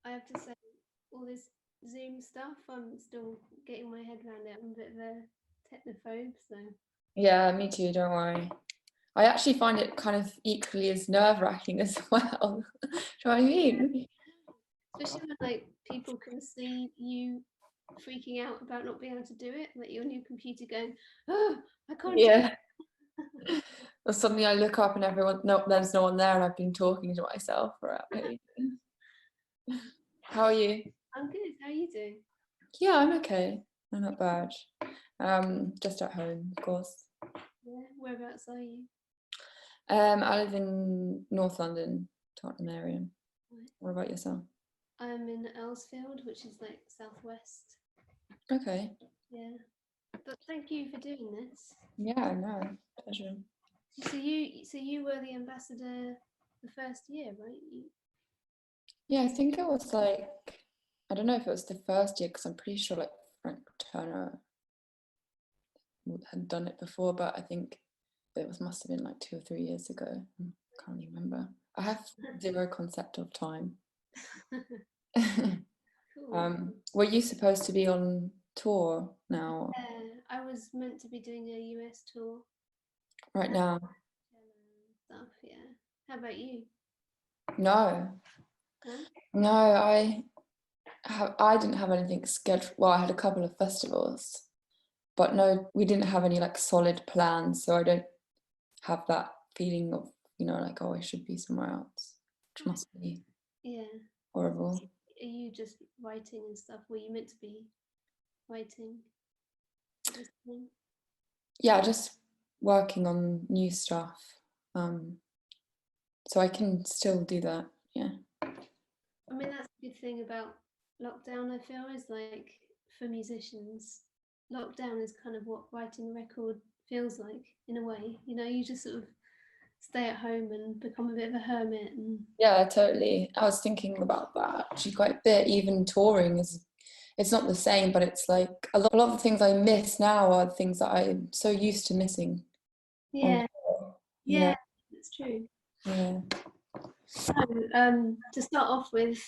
I have to say, all this Zoom stuff, I'm still getting my head around it. I'm a bit of a technophobe, so. Yeah, me too, don't worry. I actually find it kind of equally as nerve-wracking as well. Do you know what I mean? Especially when like people can see you freaking out about not being able to do it, like your new computer going, oh, I can't do Yeah. Or suddenly I look up and there's no one there, and I've been talking to myself for ages. How are you? I'm good. How are you doing? Yeah, I'm okay. I'm not bad. Just at home, of course. Yeah, whereabouts are you? I live in North London, Tottenham area. Right. What about yourself? I'm in Earlsfield, which is like southwest. Okay. Yeah. But thank you for doing this. Yeah, no, pleasure. So you were the ambassador the first year, right? Yeah, I think it was like, I don't know if it was the first year, because I'm pretty sure like Frank Turner had done it before, but I think it must have been like 2 or 3 years ago. I can't remember. I have zero concept of time. Cool. Were you supposed to be on tour now? I was meant to be doing a US tour. Right now? Stuff, yeah. How about you? No. Huh? No, I didn't have anything scheduled. Well, I had a couple of festivals, but no, we didn't have any like solid plans, so I don't have that feeling of, like, oh, I should be somewhere else, which must be horrible. Are you just writing and stuff? Were you meant to be writing? Yeah, just working on new stuff. So I can still do that, yeah. I mean, that's a good thing about lockdown, I feel, is like for musicians, lockdown is kind of what writing a record feels like in a way. You just sort of stay at home and become a bit of a hermit. And yeah, totally. I was thinking about that actually quite a bit. Even touring it's not the same, but it's like a lot of the things I miss now are things that I'm so used to missing. yeah, Yeah, that's true. Yeah. So, to start off with,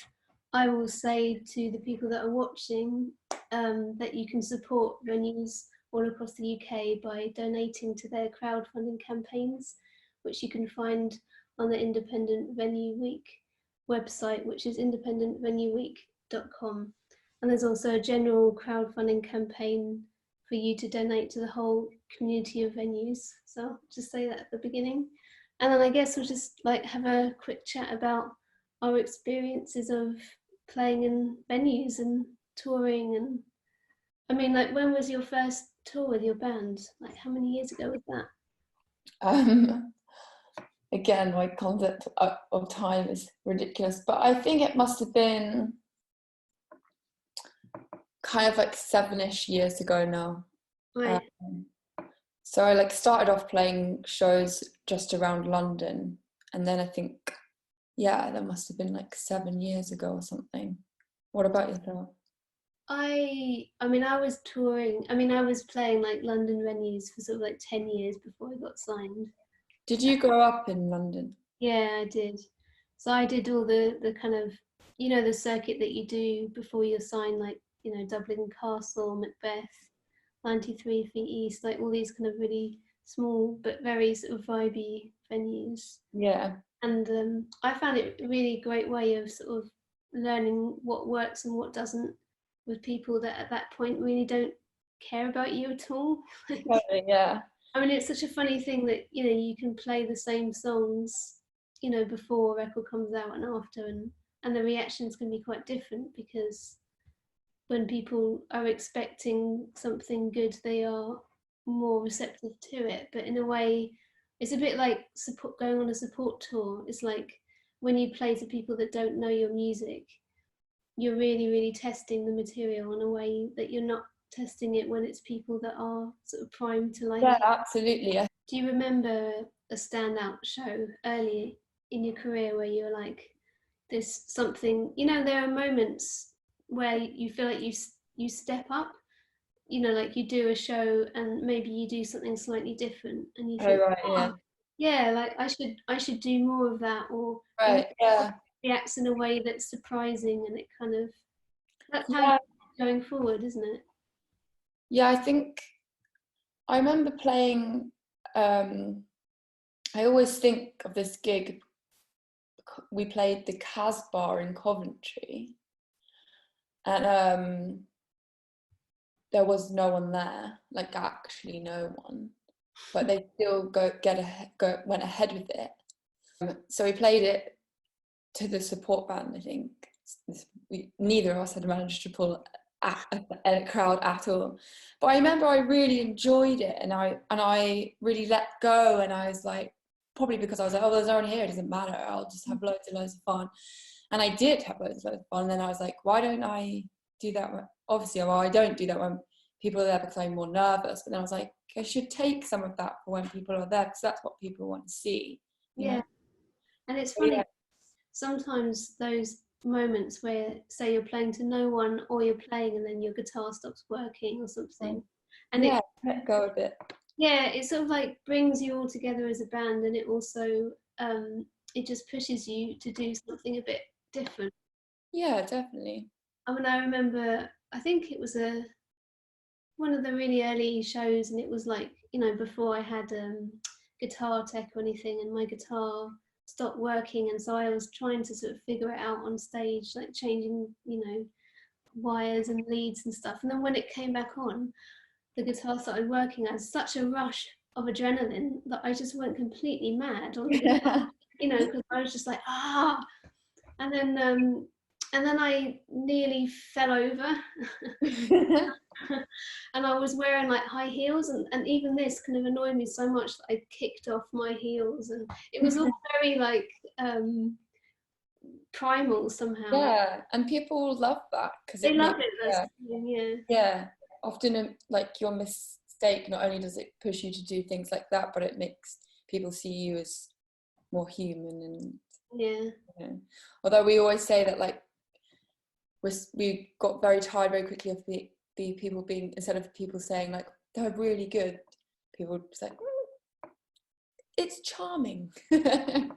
I will say to the people that are watching that you can support venues all across the UK by donating to their crowdfunding campaigns, which you can find on the Independent Venue Week website, which is independentvenueweek.com. And there's also a general crowdfunding campaign for you to donate to the whole community of venues. So I'll just say that at the beginning. And then I guess we'll just like have a quick chat about our experiences of playing in venues and touring. And I mean, like, when was your first tour with your band? Like, how many years ago was that? Again, my concept of time is ridiculous, but I think it must have been kind of like 7-ish years ago now. Right. So I like started off playing shows just around London, and then I think, that must have been like 7 years ago or something. What about yourself? I mean, I was touring. I mean, I was playing like London venues for sort of like 10 years before I got signed. Did you grow up in London? Yeah, I did. So I did all the kind of, the circuit that you do before you're signed, like, Dublin Castle, Macbeth, 93 Feet East, like all these kind of really small but very sort of vibey venues. Yeah. And I found it a really great way of sort of learning what works and what doesn't with people that at that point really don't care about you at all. Yeah. I mean, it's such a funny thing that, you can play the same songs, before a record comes out and after, and the reactions can be quite different, because when people are expecting something good, they are more receptive to it. But in a way, it's a bit like going on a support tour. It's like when you play to people that don't know your music, you're really, really testing the material in a way that you're not testing it when it's people that are sort of primed to like it. Absolutely. Do you remember a standout show early in your career where you were like, there's something, there are moments where you feel like you step up, like you do a show and maybe you do something slightly different and you think, right, yeah. Yeah, like I should do more of that, or Right, yeah. reacts in a way that's surprising, and it kind of, that's how Yeah, you're going forward, isn't it? yeah. I think I remember playing. I always think of this gig. We played the Casbah in Coventry, and there was no one there, like actually no one. But they still went ahead with it. So we played it to the support band. I think neither of us had managed to pull a crowd at all. But I remember I really enjoyed it, and I really let go, and I was like, probably because I was like, oh, there's no one here, it doesn't matter, I'll just have loads and loads of fun. And I did have loads of fun. And then I was like, why don't I do that obviously, well, I don't do that when people are there because I'm more nervous. But then I was like, I should take some of that for when people are there, because that's what people want to see, you know? And it's So, funny, yeah. sometimes those moments where, say, you're playing to no one, or you're playing and then your guitar stops working or something, and Yeah, it, let go a bit. yeah, it sort of like brings you all together as a band, and it also it just pushes you to do something a bit different. Yeah, definitely. I mean, I remember, I think it was one of the really early shows, and it was like, before I had guitar tech or anything, and my guitar stopped working, and so I was trying to sort of figure it out on stage, like changing, wires and leads and stuff. And then when it came back on, the guitar started working. I had such a rush of adrenaline that I just went completely mad on the guitar, because I was just like, ah. And then I nearly fell over. And I was wearing like high heels, and even this kind of annoyed me so much that I kicked off my heels, and it was all very like primal somehow. Yeah, and people love that because They it love makes, it, that's yeah, the thing, yeah. yeah. Often, like your mistake, not only does it push you to do things like that, but it makes people see you as more human. And Yeah. Although we always say that, like, we got very tired very quickly of the people being, instead of people saying like they're really good, people would say it's charming because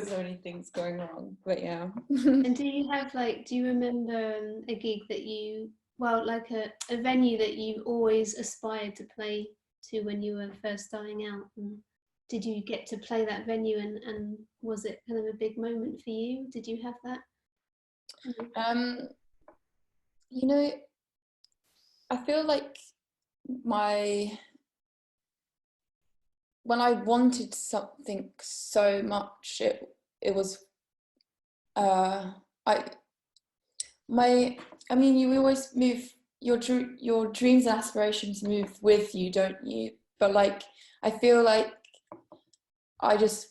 so many things going wrong. But yeah. And do you remember a gig that like a venue that you always aspired to play to when you were first starting out? And did you get to play that venue, and was it kind of a big moment for you? Did you have that? um you know, I feel like when I wanted something so much, it was I my I mean, you always move your dreams and aspirations move with you, don't you? But like, I feel like I just,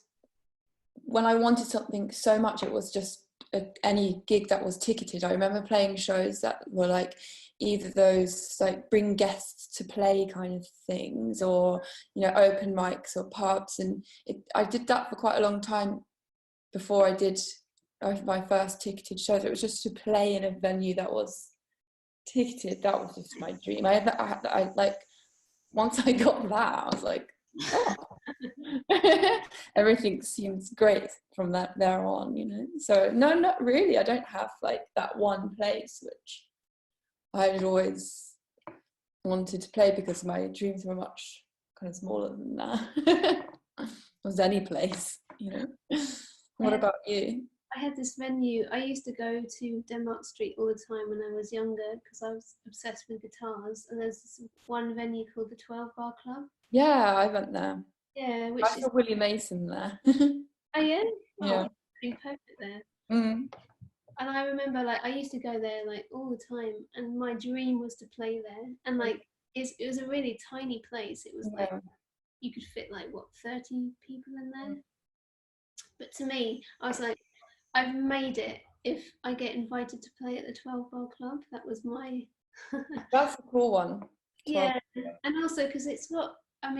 when I wanted something so much, it was just any gig that was ticketed. I remember playing shows that were like either those like bring guests to play kind of things, or open mics or pubs, and I did that for quite a long time before I did my first ticketed shows. It was just to play in a venue that was ticketed. That was just my dream. I like, once I got that, I was like, oh. Everything seems great from there on. So no, not really. I don't have like that one place which I had always wanted to play, because my dreams were much kind of smaller than that. It was any place. What about you? I had this venue. I used to go to Denmark Street all the time when I was younger, because I was obsessed with guitars. And there's this one venue called the 12 Bar Club. Yeah, I went there. Yeah, which I is. saw Willie Mason there. Oh yeah. Oh, Yeah. doing perfect there. Mm. And I remember, like, I used to go there like all the time, and my dream was to play there. And like, it was a really tiny place. It was like, Yeah. you could fit like, what, 30 people in there. But to me, I was like, I've made it if I get invited to play at the 12 Bar Club. That was my. That's a cool one. 12. Yeah, and also because it's got an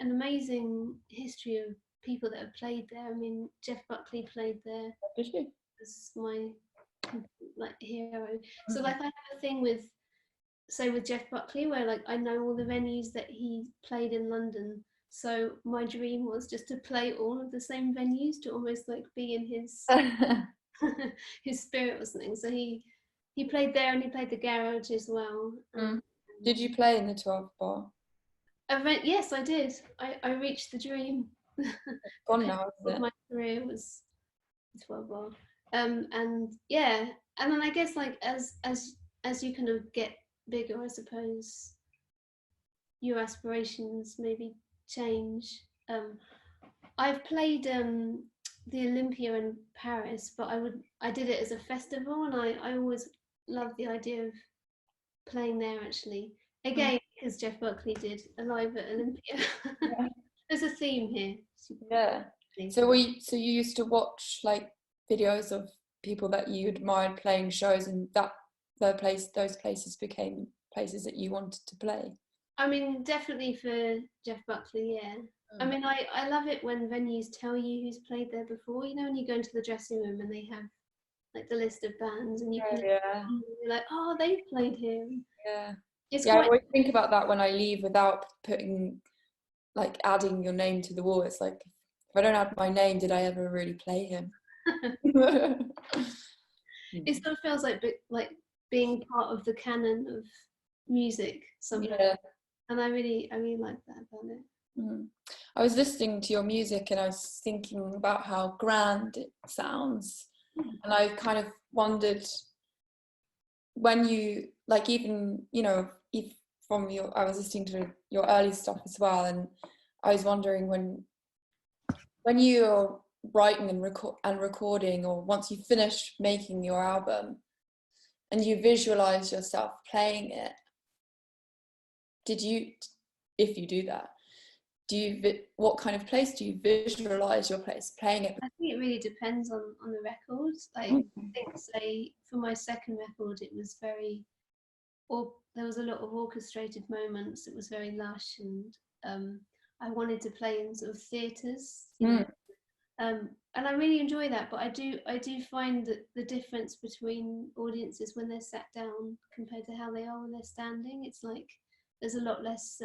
amazing history of people that have played there. I mean, Jeff Buckley played there. Did you? Was my like hero. So like, I have a thing with, say, with Jeff Buckley, where like I know all the venues that he played in London, So my dream was just to play all of the same venues, to almost like be in his his spirit or something. So he played there, and he played the garage as well. Did you play in the 12 bar? Yes, I did. I reached the dream. Gone now, isn't it? My career was 12 bar. And yeah, and then I guess like as you kind of get bigger, I suppose your aspirations maybe change. I've played the Olympia in Paris, but I did it as a festival, and I always loved the idea of playing there actually. Again, because Jeff Buckley did a live at Olympia. Yeah. There's a theme here. Yeah. So you used to watch like videos of people that you admired playing shows, and those places became places that you wanted to play? I mean, definitely for Jeff Buckley, yeah. I mean, I love it when venues tell you who's played there before. You know, when you go into the dressing room and they have like the list of bands, and you can you're like, oh, they've played here. Yeah. It's I always think about that when I leave without adding your name to the wall. It's like, if I don't add my name, did I ever really play him? It still feels like being part of the canon of music somehow. Yeah. And I really like that about it. I was listening to your music and I was thinking about how grand it sounds, and I kind of wondered, when you even if I was listening to your early stuff as well, and I was wondering when you're writing and recording, or once you finish making your album and you visualize yourself playing it, if you do that, what kind of place do you visualize your place playing it? I think it really depends on the records. Like, I think, say, for my second record, it was there was a lot of orchestrated moments. It was very lush, and I wanted to play in sort of theatres, and I really enjoy that. But I do find that the difference between audiences when they're sat down compared to how they are when they're standing, it's like there's a lot less.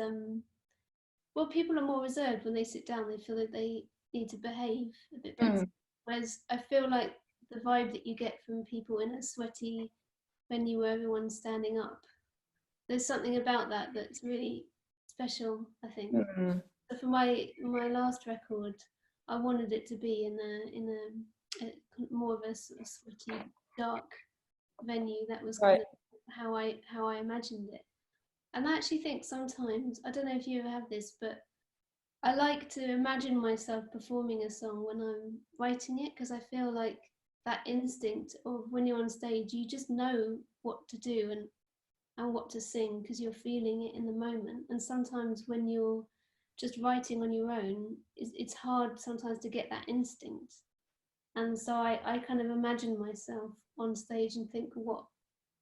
Well, people are more reserved when they sit down. They feel that they need to behave a bit better. Whereas I feel like the vibe that you get from people in a sweaty venue where everyone's standing up, there's something about that that's really special, I think. So for my last record, I wanted it to be in a more of a sort of sweaty, dark venue. That was kind of how I imagined it. And I actually think sometimes, I don't know if you ever have this, but I like to imagine myself performing a song when I'm writing it, because I feel like that instinct of when you're on stage, you just know what to do and what to sing because you're feeling it in the moment. And sometimes when you're just writing on your own, it's hard sometimes to get that instinct. And so I kind of imagine myself on stage and think, what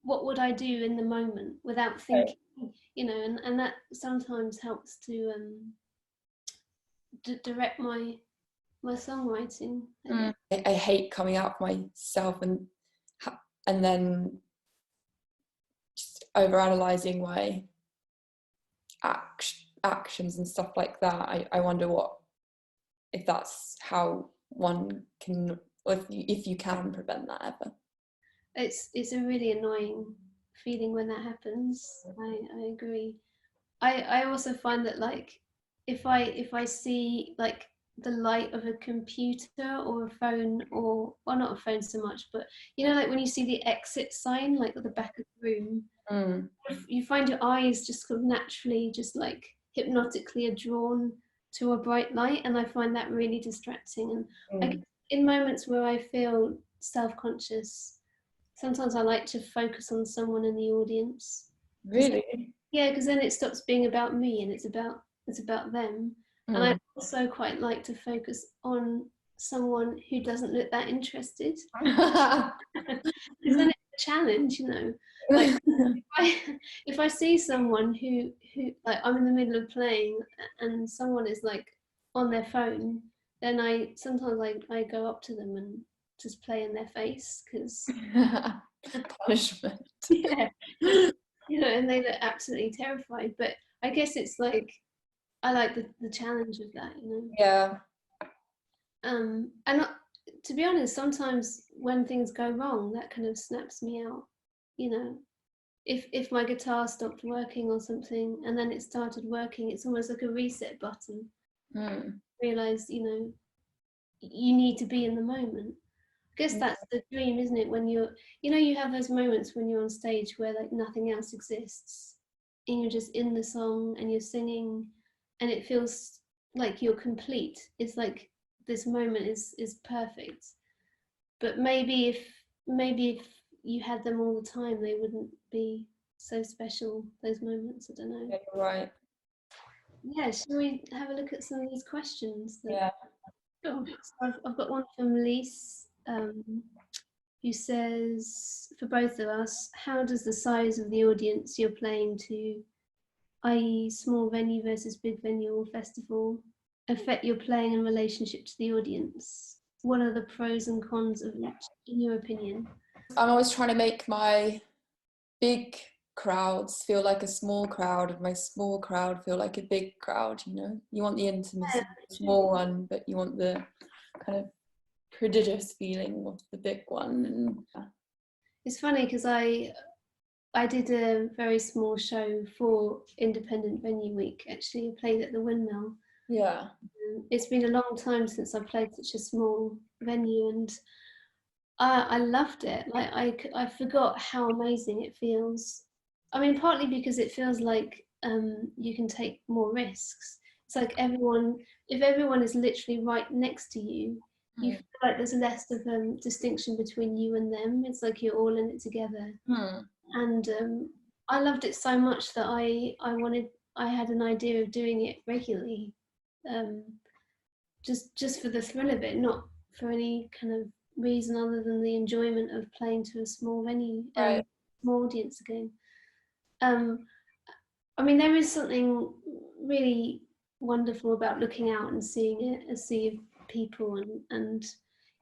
would I do in the moment without thinking, and that sometimes helps to direct my songwriting. I hate coming out for myself and then just overanalyzing my actions and stuff like that. I wonder if that's how one can, or if you can prevent that ever. It's a really annoying feeling when that happens. I agree. I also find that, like, if I see like the light of a computer or a phone, or well, not a phone so much, but like when you see the exit sign like at the back of the room, you find your eyes just sort of naturally just like hypnotically are drawn to a bright light, and I find that really distracting. And I guess in moments where I feel self-conscious, sometimes I like to focus on someone in the audience. Really? Yeah, because then it stops being about me and it's about them. And I also quite like to focus on someone who doesn't look that interested. Because then it's a challenge, Like if I see someone who like I'm in the middle of playing and someone is like on their phone, then I sometimes I go up to them and just play in their face because punishment. Yeah. And they look absolutely terrified. But I guess it's like I like the challenge of that, Yeah. And to be honest, sometimes when things go wrong, that kind of snaps me out. If my guitar stopped working or something, and then it started working, it's almost like a reset button. Realize, you need to be in the moment. I guess that's the dream, isn't it? When you have those moments when you're on stage where like nothing else exists, and you're just in the song and you're singing, and it feels like you're complete. It's like this moment is perfect. But maybe if you had them all the time, they wouldn't be so special, those moments. I don't know. Yeah, you're right. Yeah, shall we have a look at some of these questions? Yeah. So I've got one from Lise, who says, for both of us, how does the size of the audience you're playing to, i.e. small venue versus big venue or festival, affect your playing in relationship to the audience? What are the pros and cons of each, in your opinion? I'm always trying to make my big crowds feel like a small crowd, and my small crowd feel like a big crowd. You want the intimacy of the small one, but you want the kind of prodigious feeling of the big one. And it's funny because I did a very small show for Independent Venue Week. Actually, I played at the Windmill. yeah, it's been a long time since I played such a small venue, and I loved it. Like I forgot how amazing it feels. I mean, partly because it feels like you can take more risks. It's like if everyone is literally right next to you, you feel like there's less of a distinction between you and them. It's like you're all in it together. And I loved it so much that I had an idea of doing it regularly, just for the thrill of it, not for any kind of reason other than the enjoyment of playing to a small venue, right. small audience again. I mean, there is something really wonderful about looking out and seeing a sea of people, and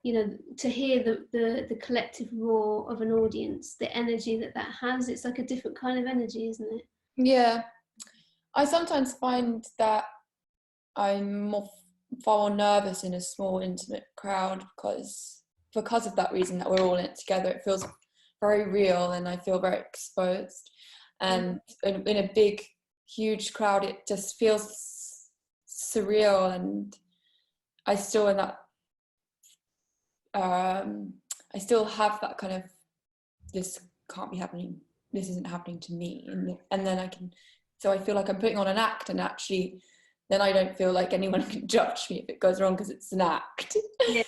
to hear the collective roar of an audience, the energy that has. It's like a different kind of energy, isn't it? Yeah, I sometimes find that I'm far more nervous in a small, intimate crowd because of that reason, that we're all in it together. It feels very real, and I feel very exposed. And in a big, huge crowd, it just feels surreal. And I still I still have that kind of, this can't be happening. This isn't happening to me. And then so I feel like I'm putting on an act, and actually then I don't feel like anyone can judge me if it goes wrong because it's an act. Yeah.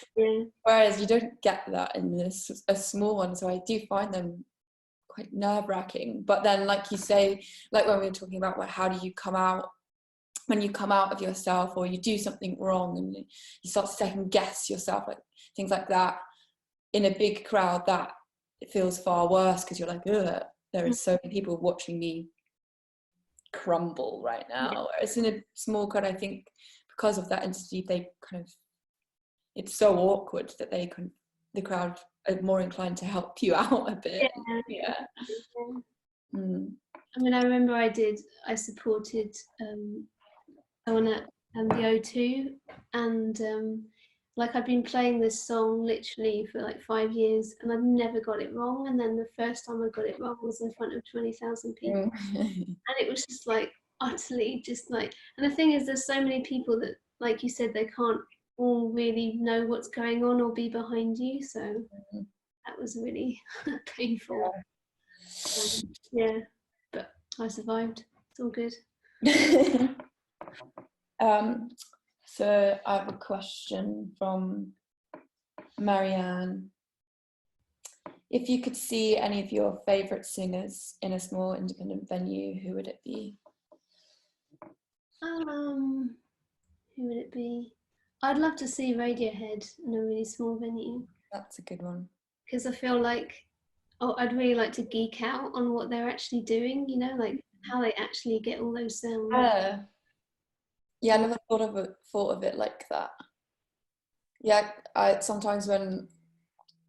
Whereas you don't get that in a small one. So I do find them quite nerve-wracking. But then, like you say, like when we were talking about how do you come out, when you come out of yourself or you do something wrong and you start to second guess yourself, like things like that, in a big crowd, that it feels far worse because you're like, ugh, there is so many people watching me crumble right now. Whereas in a small crowd, I think because of that entity, they kind of, it's so awkward that the crowd are more inclined to help you out a bit. Yeah. I mean, I remember I supported someone at the O2, and like I'd been playing this song literally for like 5 years, and I'd never got it wrong. And then the first time I got it wrong was in front of 20,000 people, and it was just like utterly just like. And the thing is, there's so many people that, like you said, they can't all really know what's going on or be behind you. So that was really painful. Yeah, but I survived. It's all good. So I have a question from Marianne. If you could see any of your favourite singers in a small independent venue, who would it be? Who would it be? I'd love to see Radiohead in a really small venue. That's a good one. Because I feel like, I'd really like to geek out on what they're actually doing, like how they actually get all those sounds. Yeah, I never thought of it like that. Yeah, I sometimes when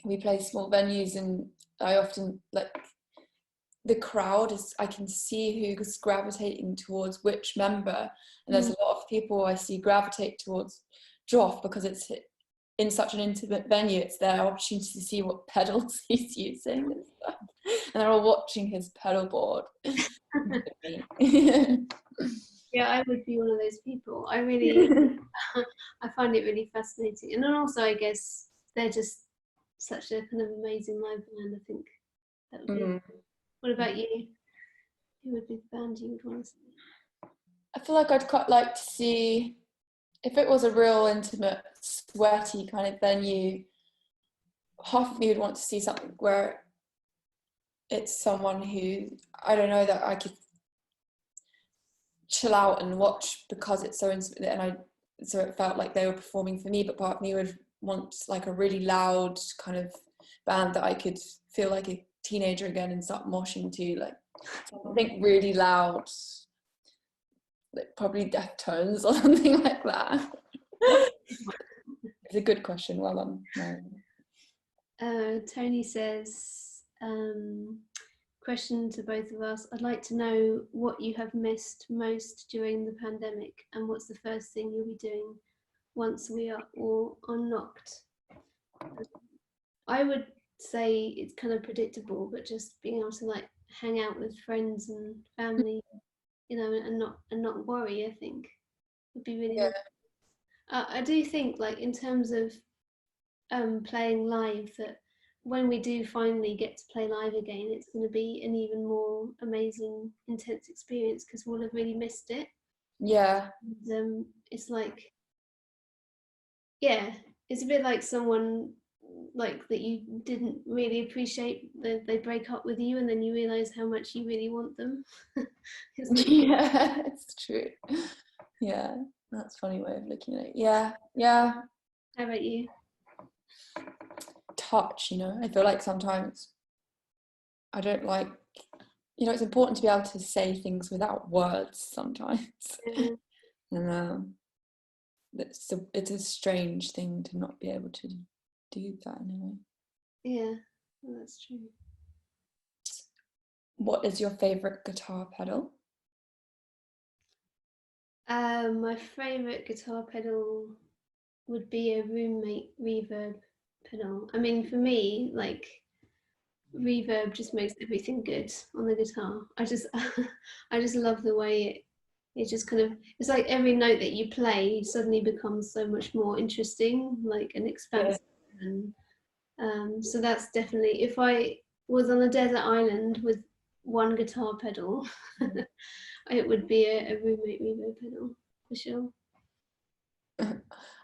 we play small venues, and I often like the crowd is, I can see who's gravitating towards which member, and there's a lot of people I see gravitate towards Joff because it's in such an intimate venue. It's their opportunity to see what pedals he's using and stuff, and they're all watching his pedal board. Yeah, I would be one of those people. I really, I find it really fascinating, and then also I guess they're just such a kind of amazing live band. I think that would be. What about you? Who would be the band you would want to see? I feel like I'd quite like to see, if it was a real intimate, sweaty kind of venue, half of me would want to see something where it's someone who, I don't know, that I could chill out and watch because it's so intimate, and so it felt like they were performing for me, but part of me would want like a really loud kind of band that I could feel like a teenager again and start moshing to, like something really loud, like probably Deftones or something like that. It's a good question. Well done. Tony says, question to both of us. I'd like to know what you have missed most during the pandemic, and what's the first thing you'll be doing once we are all unlocked. I would say it's kind of predictable, but just being able to like hang out with friends and family, you know, and not worry, I think would be really nice. I do think, like, in terms of playing live, that when we do finally get to play live again, it's going to be an even more amazing, intense experience because we'll have really missed it. Yeah. And, it's like, yeah, it's a bit like someone like that you didn't really appreciate, they break up with you and then you realize how much you really want them. Yeah, it's true. Yeah, that's a funny way of looking at it. Yeah. How about you? Touch, you know, I feel like sometimes I don't like, you know, it's important to be able to say things without words sometimes. And it's a strange thing to not be able to do that in a way. Yeah, well, that's true. What is your favorite guitar pedal? My favorite guitar pedal would be a roommate reverb pedal. I mean, for me, like, reverb just makes everything good on the guitar. I just I just love the way it just kind of, it's like every note that you play suddenly becomes so much more interesting, like, and expansive. And so that's definitely, if I was on a desert island with one guitar pedal, it would be a roommate reverb pedal for sure.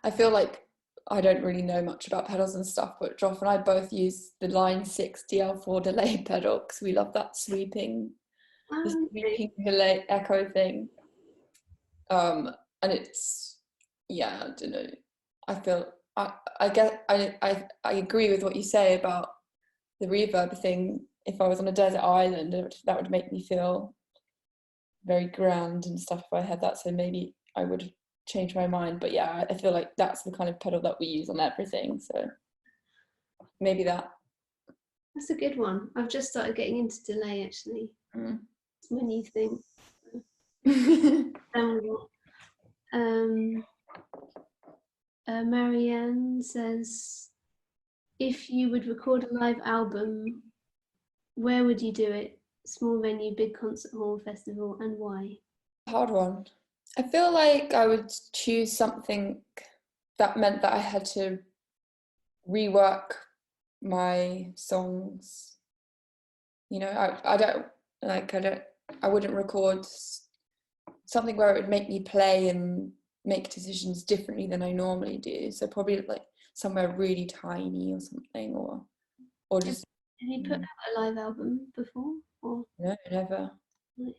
I feel like I don't really know much about pedals and stuff, but Joff and I both use the Line 6 DL4 delay pedal because we love that sweeping delay echo thing. And it's, yeah, I don't know. I feel I get I agree with what you say about the reverb thing. If I was on a desert island, that would make me feel very grand and stuff if I had that. So maybe I would change my mind. But yeah, I feel like that's the kind of pedal that we use on everything. So maybe that. That's a good one. I've just started getting into delay actually. When you think. Marianne says, if you would record a live album, where would you do it? Small venue, big concert hall, festival, and why? Hard one. I feel like I would choose something that meant that I had to rework my songs. You know, I wouldn't record something where it would make me play and make decisions differently than I normally do. So probably like somewhere really tiny or something, or just. Have you put out a live album before? Or? No, never. Yeah.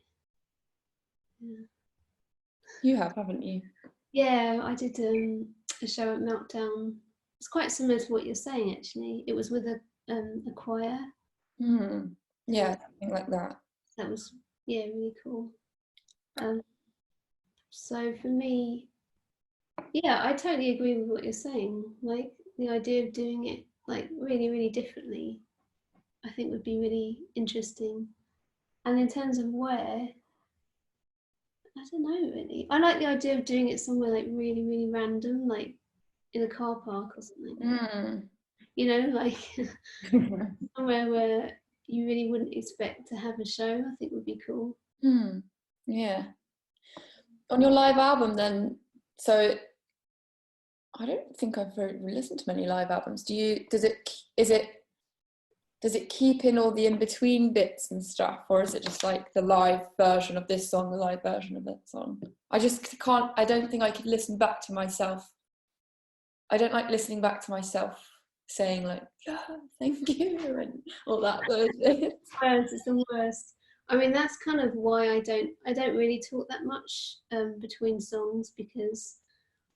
You have, haven't you? Yeah, I did a show at Meltdown. It's quite similar to what you're saying actually. It was with a choir. Yeah, something like that. That was, yeah, really cool. So for me, yeah, I totally agree with what you're saying. Like, the idea of doing it like really, really differently, I think would be really interesting. And in terms of where, I don't know really. I like the idea of doing it somewhere like really, really random, like in a car park or something. You know, like somewhere where you really wouldn't expect to have a show. I think would be cool. Yeah. On your live album then, so I don't think I've really listened to many live albums. Does it keep in all the in-between bits and stuff, or is it just like the live version of this song, the live version of that song? I don't think I could listen back to myself. I don't like listening back to myself saying like, yeah, thank you, and all that. It's the worst. I mean, that's kind of why I don't really talk that much between songs, because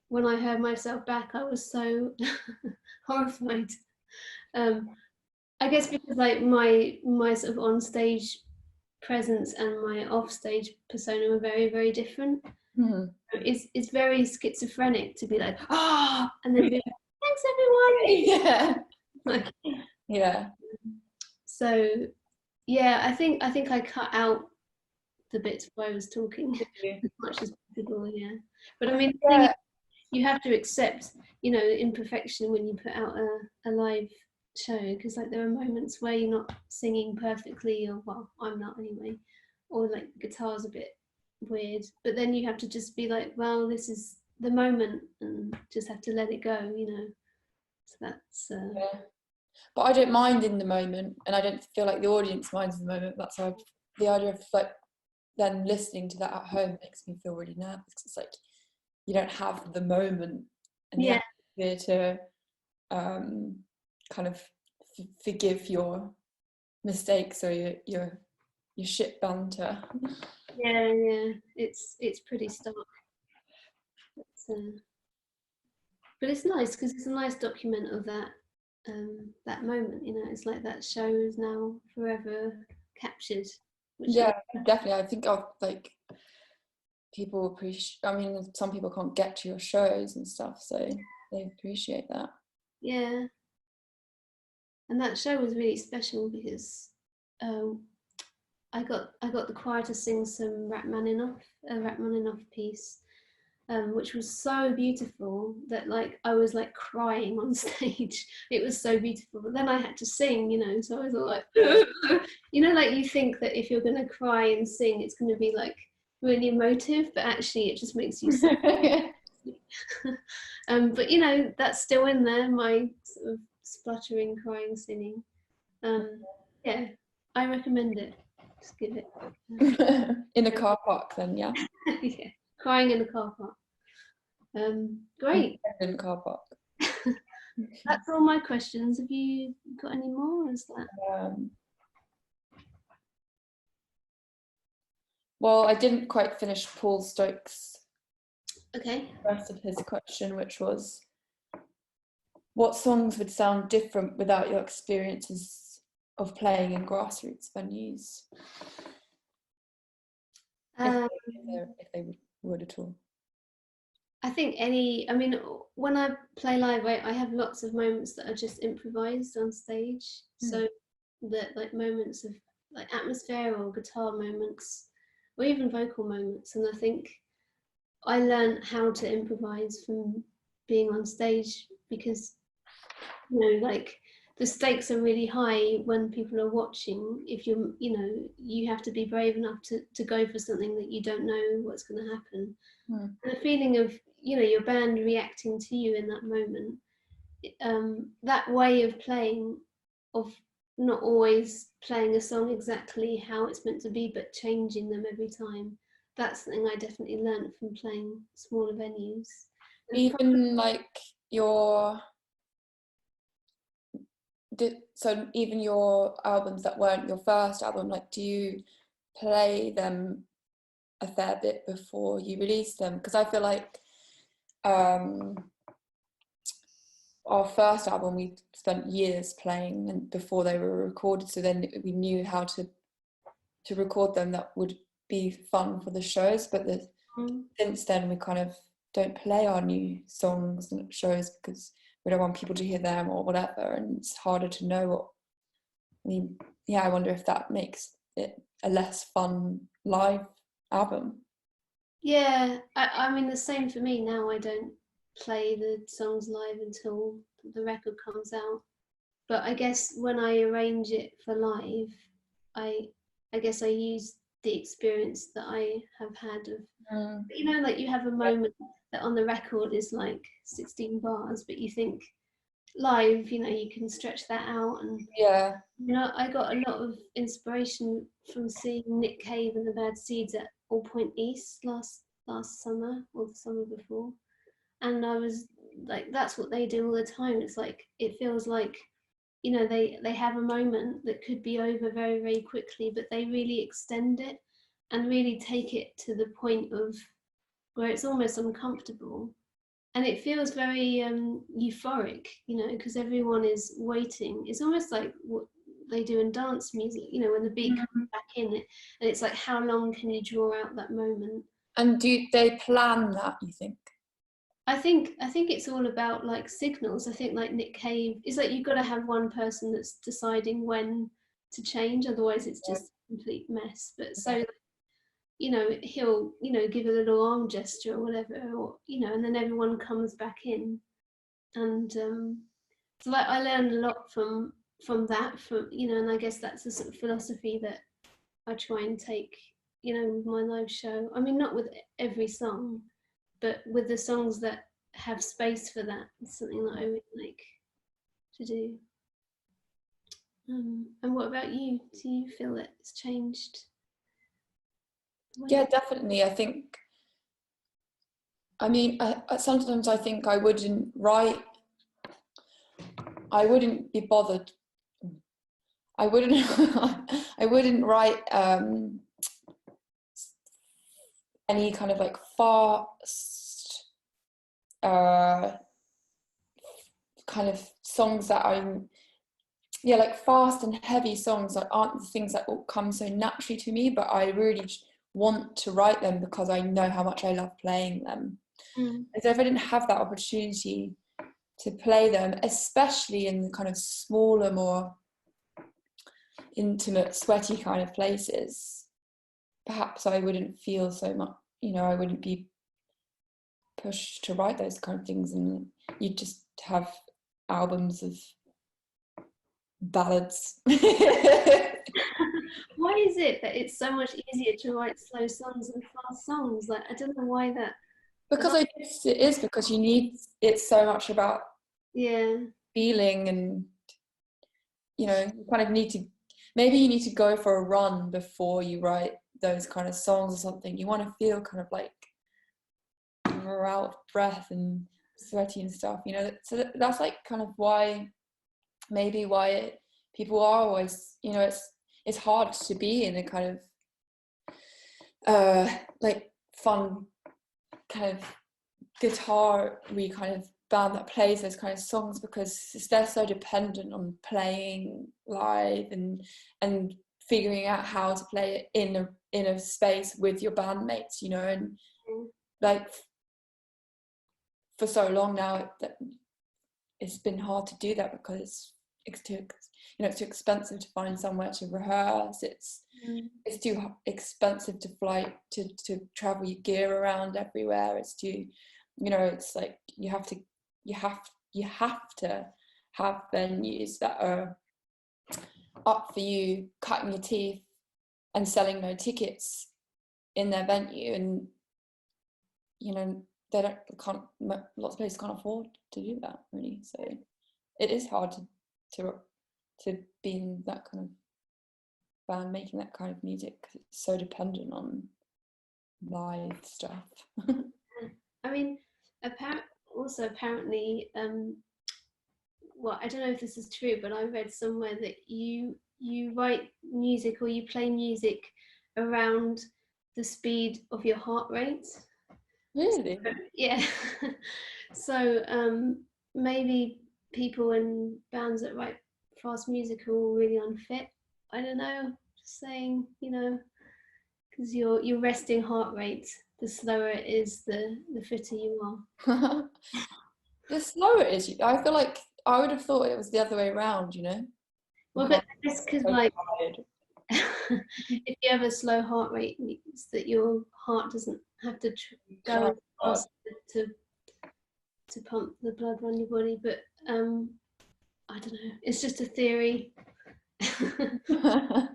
when I heard myself back, I was so horrified. I guess because like my sort of on stage presence and my off stage persona were very, very different. It's very schizophrenic to be like, and then be like, thanks everyone. Yeah. Like, Yeah. so yeah, I think I cut out the bits where I was talking as much as possible. Yeah, but I mean, the thing is, you have to accept, imperfection when you put out a live show, because like there are moments where you're not singing perfectly, or well, I'm not anyway, or like guitar's a bit weird, but then you have to just be like, well, this is the moment, and just have to let it go, so that's yeah. But I don't mind in the moment, and I don't feel like the audience minds in the moment. That's how the idea of like then listening to that at home makes me feel really nervous, because it's like you don't have the moment and the atmosphere to kind of forgive your mistakes or your shit banter. yeah, it's pretty stark. But it's nice because it's a nice document of that moment. It's like that show is now forever captured. Yeah, definitely. I think of like people appreciate. I mean, some people can't get to your shows and stuff, so they appreciate that. Yeah, and that show was really special because I got the choir to sing some Rachmaninoff piece, which was so beautiful that like I was like crying on stage. It was so beautiful, but then I had to sing, so I was all like, like you think that if you're going to cry and sing, it's going to be like really emotive, but actually it just makes you sad. But that's still in there, my sort of spluttering, crying, singing. Yeah, I recommend it. Just give it. In a car park, then, yeah. Yeah, crying in a car park. Great. In a car park. That's all my questions. Have you got any more? Is that? Well, I didn't quite finish Paul Stokes' Okay. rest of his question, which was, what songs would sound different without your experiences of playing in grassroots venues? If they would at all. I think when I play live, I have lots of moments that are just improvised on stage. So that like moments of like atmosphere or guitar moments or even vocal moments. And I think I learned how to improvise from being on stage, because like the stakes are really high when people are watching. If you have to be brave enough to go for something that you don't know what's going to happen. And the feeling of your band reacting to you in that moment, that way of playing, of not always playing a song exactly how it's meant to be but changing them every time, that's something I definitely learned from playing smaller venues. Even like so even your albums that weren't your first album, like do you play them a fair bit before you release them? Because I feel like our first album we spent years playing and before they were recorded, so then we knew how to record them that would be fun for the shows, but since then we kind of don't play our new songs and shows because we don't want people to hear them or whatever, and it's harder to know what I mean. Yeah, I wonder if that makes it a less fun live album. Yeah, I mean the same for me now. I don't play the songs live until the record comes out. But I guess when I arrange it for live, I I guess I use the experience that I have had of, you know, like you have a moment that on the record is like 16 bars, but you think live, you know, you can stretch that out. And Yeah. you know, I got a lot of inspiration from seeing Nick Cave and the Bad Seeds at All Point East last summer or the summer before, and I was like, that's what they do all the time. It's like it feels like, you know, they have a moment that could be over very very quickly, but they really extend it and really take it to the point of where it's almost uncomfortable, and it feels very euphoric, you know, because everyone is waiting. It's almost like what they do in dance music, you know, when the beat comes back in it, and it's like, how long can you draw out that moment? And do they plan that, you think? I think it's all about like signals. I think like Nick Cave is like, you've got to have one person that's deciding when to change, otherwise it's just a complete mess. But so, you know, he'll, you know, give a little arm gesture or whatever, or, you know, and then everyone comes back in. And so like I learned a lot from that, from, you know, and I guess that's the sort of philosophy that I try and take, you know, with my live show. I mean, not with every song, but with the songs that have space for that. It's something that I really like to do. And what about you? Do you feel that it's changed? Yeah, definitely. I think, I mean, sometimes I think I wouldn't be bothered. I wouldn't I wouldn't write any kind of like fast kind of songs that like fast and heavy songs that aren't the things that will come so naturally to me, but I really want to write them because I know how much I love playing them. And so if I didn't have that opportunity to play them, especially in the kind of smaller, more intimate, sweaty kind of places, perhaps I wouldn't feel so much, you know, I wouldn't be pushed to write those kind of things, and you'd just have albums of ballads. Why is it that it's so much easier to write slow songs than fast songs? Like, I don't know why that. Because I guess it is, because you need, it's so much about feeling, and you know, you kind of need to, maybe you need to go for a run before you write those kind of songs or something. You want to feel kind of like you're out of breath and sweaty and stuff, you know. So that's like kind of why people are always, you know, it's hard to be in a kind of like fun kind of guitar-y kind of band that plays those kind of songs, because they're so dependent on playing live and figuring out how to play it in a space with your bandmates, you know. And like for so long now that it's been hard to do that, because it's too, you know, it's too expensive to find somewhere to rehearse. It's too expensive to fly to travel your gear around everywhere. It's too, you know, it's like you have to have venues that are up for you cutting your teeth and selling no tickets in their venue, and you know, lots of places can't afford to do that, really. So it is hard to be in that kind of band making that kind of music, because it's so dependent on live stuff. I mean, apparently, well, I don't know if this is true, but I read somewhere that you write music or you play music around the speed of your heart rate. Really? Yeah. So maybe people in bands that write fast music are all really unfit. I don't know. Just saying, you know, because your resting heart rate, the slower it is, the fitter you are. The slower it is, I feel like I would have thought it was the other way around, you know. Well, but that's because like if you have a slow heart rate, it means that your heart doesn't have to go as fast to pump the blood around your body. But I don't know. It's just a theory. I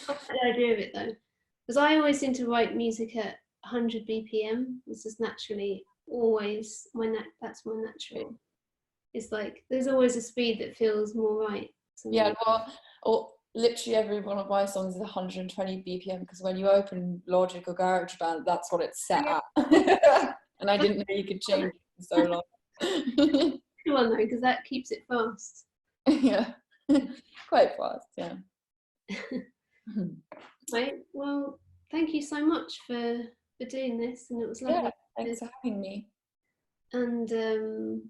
like the idea of it though, because I always seem to write music at 100 BPM. This is naturally always that's my natural. It's like there's always a speed that feels more right. Yeah, well, or literally every one of my songs is 120 BPM because when you open Logic or GarageBand, that's what it's set at. And I didn't know you could change it for so long. Come on though, because that keeps it fast. Yeah, quite fast, yeah. Right, well, thank you so much for doing this, and it was lovely. Yeah, thanks for having me. And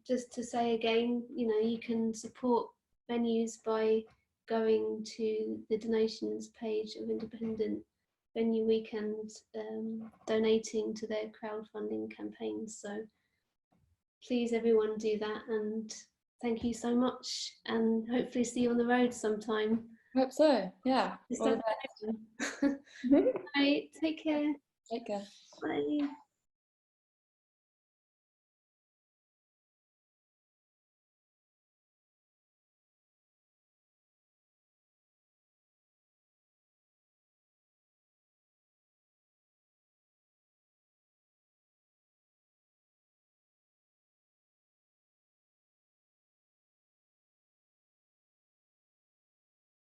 just to say again, you can support venues by going to the donations page of Independent Venue Weekend, donating to their crowdfunding campaigns. So please, everyone, do that. And thank you so much. And hopefully see you on the road sometime. I hope so. Yeah. All the best. Right, take care. Take care. Bye.